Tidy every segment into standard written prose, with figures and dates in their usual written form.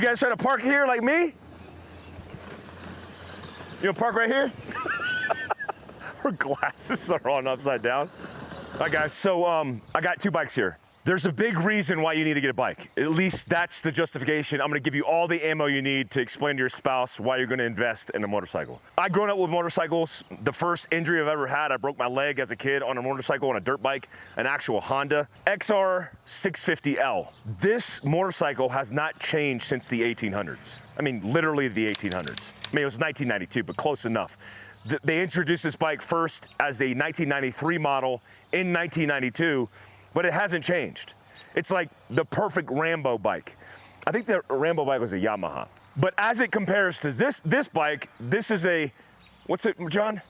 guys trying to park here like me? You gonna park right here? Her glasses are on upside down. All right, guys, so I got two bikes here. There's a big reason why you need to get a bike. At least that's the justification. I'm gonna give you all the ammo you need to explain to your spouse why you're gonna invest in a motorcycle. I've grown up with motorcycles. The first injury I've ever had, I broke my leg as a kid on a motorcycle, on a dirt bike, an actual Honda XR650L. This motorcycle has not changed since the 1800s. I mean, literally the 1800s. I mean, it was 1992, but close enough. They introduced this bike first as a 1993 model in 1992, but it hasn't changed. It's like the perfect Rambo bike. I think the Rambo bike was a Yamaha. But as it compares to this bike, this is a, what's it, John?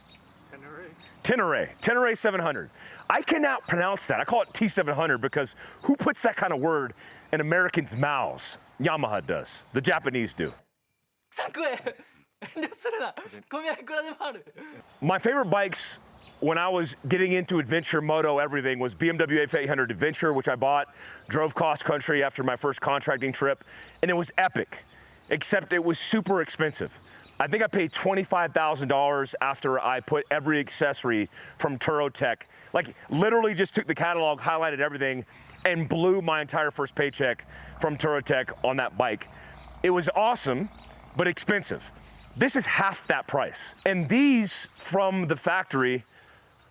Ténéré 700. I cannot pronounce that. I call it T700 because who puts that kind of word in Americans' mouths? Yamaha does. The Japanese do. My favorite bikes when I was getting into adventure, moto, everything was BMW F800 Adventure, which I bought, drove cross country after my first contracting trip, and it was epic, except it was super expensive. I think I paid $25,000 after I put every accessory from Turotech, like literally just took the catalog, highlighted everything, and blew my entire first paycheck from Turotech on that bike. It was awesome, but expensive. This is half that price. And these from the factory,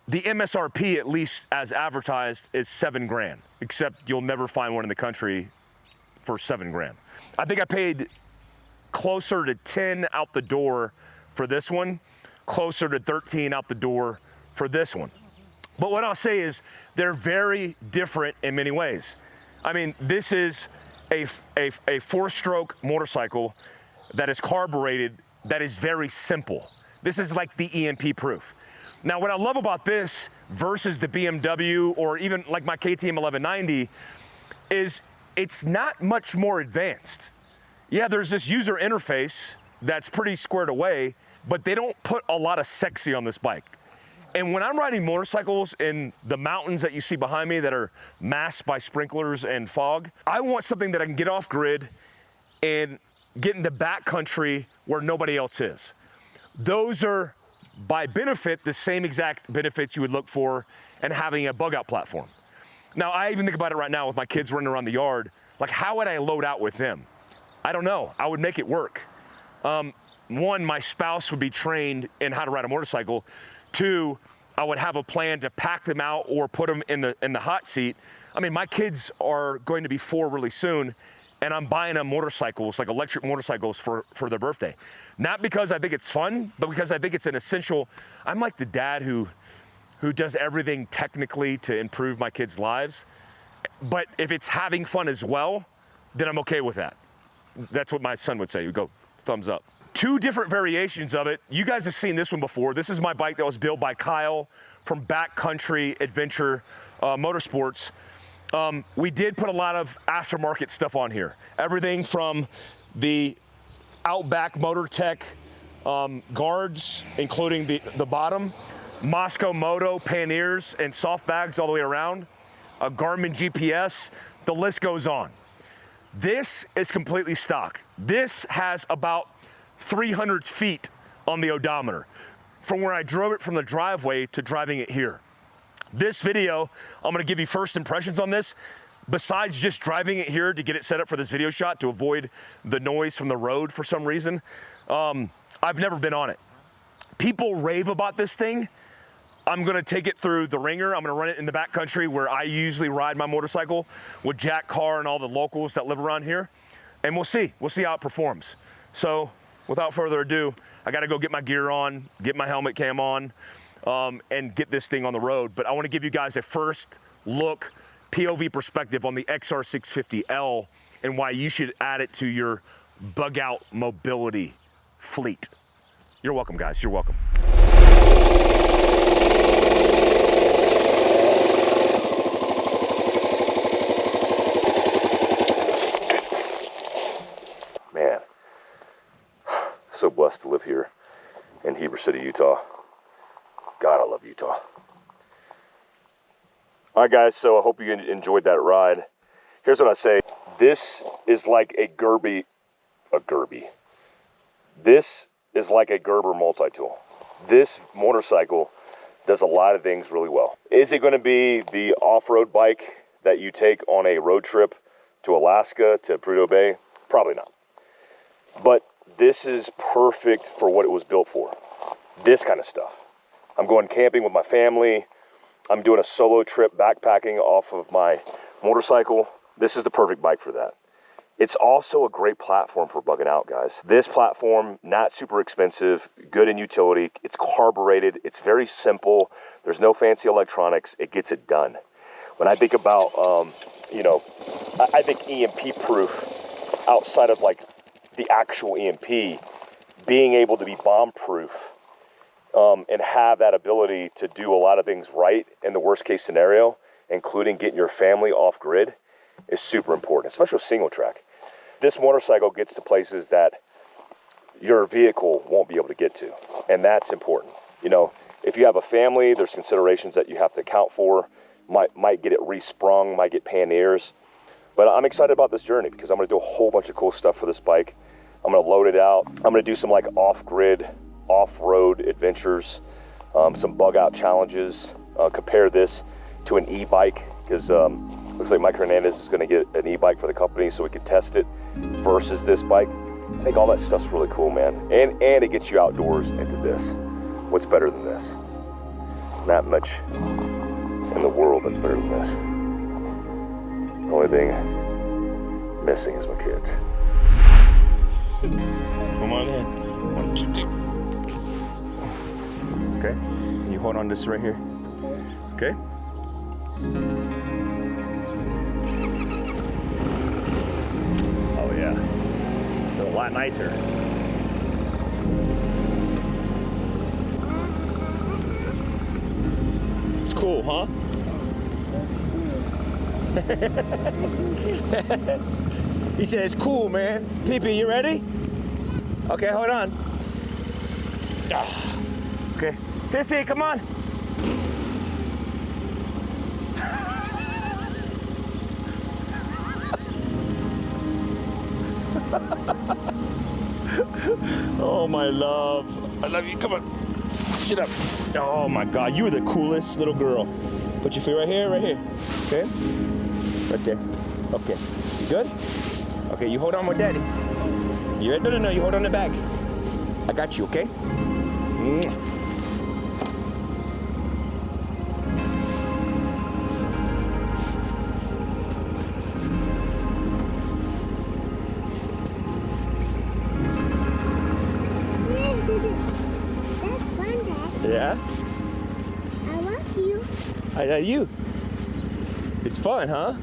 the MSRP, at least as advertised, is $7 grand, except you'll never find one in the country for $7 grand. I think I paid closer to 10 out the door for this one, closer to 13 out the door for this one. But what I'll say is they're very different in many ways. I mean, this is a four-stroke motorcycle that is carbureted, that is very simple. This is like the EMP proof. Now, what I love about this versus the BMW or even like my KTM 1190 is it's not much more advanced. Yeah, there's this user interface that's pretty squared away, but they don't put a lot of sexy on this bike. And when I'm riding motorcycles in the mountains that you see behind me that are masked by sprinklers and fog, I want something that I can get off grid and get in the backcountry where nobody else is. Those are, by benefit, the same exact benefits you would look for in having a bug out platform. Now, I even think about it right now with my kids running around the yard. Like, how would I load out with them? I don't know. I would make it work. One, my spouse would be trained in how to ride a motorcycle. Two, I would have a plan to pack them out or put them in the hot seat. I mean, my kids are going to be 4 really soon, and I'm buying them motorcycles, like electric motorcycles for their birthday. Not because I think it's fun, but because I think it's an essential. I'm like the dad who does everything technically to improve my kids' lives. But if it's having fun as well, then I'm okay with that. That's what my son would say. You go, thumbs up. 2 different variations of it. You guys have seen this one before. This is my bike that was built by Kyle from Backcountry Adventure Motorsports. We did put a lot of aftermarket stuff on here. Everything from the Outback Motor Tech guards, including the bottom, Moscow Moto panniers and soft bags all the way around, a Garmin GPS, the list goes on. This is completely stock. This has about 300 feet on the odometer from where I drove it from the driveway to driving it here. This video, I'm gonna give you first impressions on this. Besides just driving it here to get it set up for this video shot to avoid the noise from the road for some reason, I've never been on it. People rave about this thing. I'm gonna take it through the ringer. I'm gonna run it in the backcountry where I usually ride my motorcycle with Jack Carr and all the locals that live around here. And we'll see how it performs. So without further ado, I gotta go get my gear on, get my helmet cam on, and get this thing on the road. But I wanna give you guys a first look, POV perspective on the XR650L and why you should add it to your bug out mobility fleet. You're welcome, guys, you're welcome. Man, so blessed to live here in Heber City, Utah. God, I love Utah. All right, guys, so I hope you enjoyed that ride. Here's what I say. This is like a Gerby a Gerby. This is like a Gerber multi-tool. This motorcycle does a lot of things really well. Is it going to be the off-road bike that you take on a road trip to Alaska, to Prudhoe Bay? Probably not. But this is perfect for what it was built for. This kind of stuff. I'm going camping with my family. I'm doing a solo trip backpacking off of my motorcycle. This is the perfect bike for that. It's also a great platform for bugging out, guys. This platform, not super expensive, good in utility. It's carbureted. It's very simple. There's no fancy electronics. It gets it done. When I think about, you know, I think EMP proof outside of like the actual EMP, being able to be bomb proof and have that ability to do a lot of things right in the worst case scenario, including getting your family off grid, is super important, especially with single track. This motorcycle gets to places that your vehicle won't be able to get to, and that's important. You know, if you have a family, there's considerations that you have to account for. Might get it resprung, might get panniers. But I'm excited about this journey because I'm gonna do a whole bunch of cool stuff for this bike. I'm gonna load it out. I'm gonna do some like off-grid, off-road adventures, some bug out challenges, compare this to an e-bike, because looks like Mike Hernandez is gonna get an e-bike for the company so we can test it versus this bike. I think all that stuff's really cool, man. And it gets you outdoors into this. What's better than this? Not much in the world that's better than this. The only thing missing is my kids. Come on in. 1, 2, 3. Okay. Can you hold on this right here? Okay. Oh yeah. It's a lot nicer. It's cool, huh? He said it's cool, man. Pee-pee, you ready? Okay, hold on. Okay. Sissy, come on. Oh, my love. I love you. Come on. Sit up. Oh, my God. You were the coolest little girl. Put your feet right here, right here. Okay? Right there. Okay. You good? Okay, you hold on with Daddy. You ready? No, you hold on the back. I got you, okay? Mwah. That's fun, Dad. Yeah? I love you. I love you. It's fun, huh?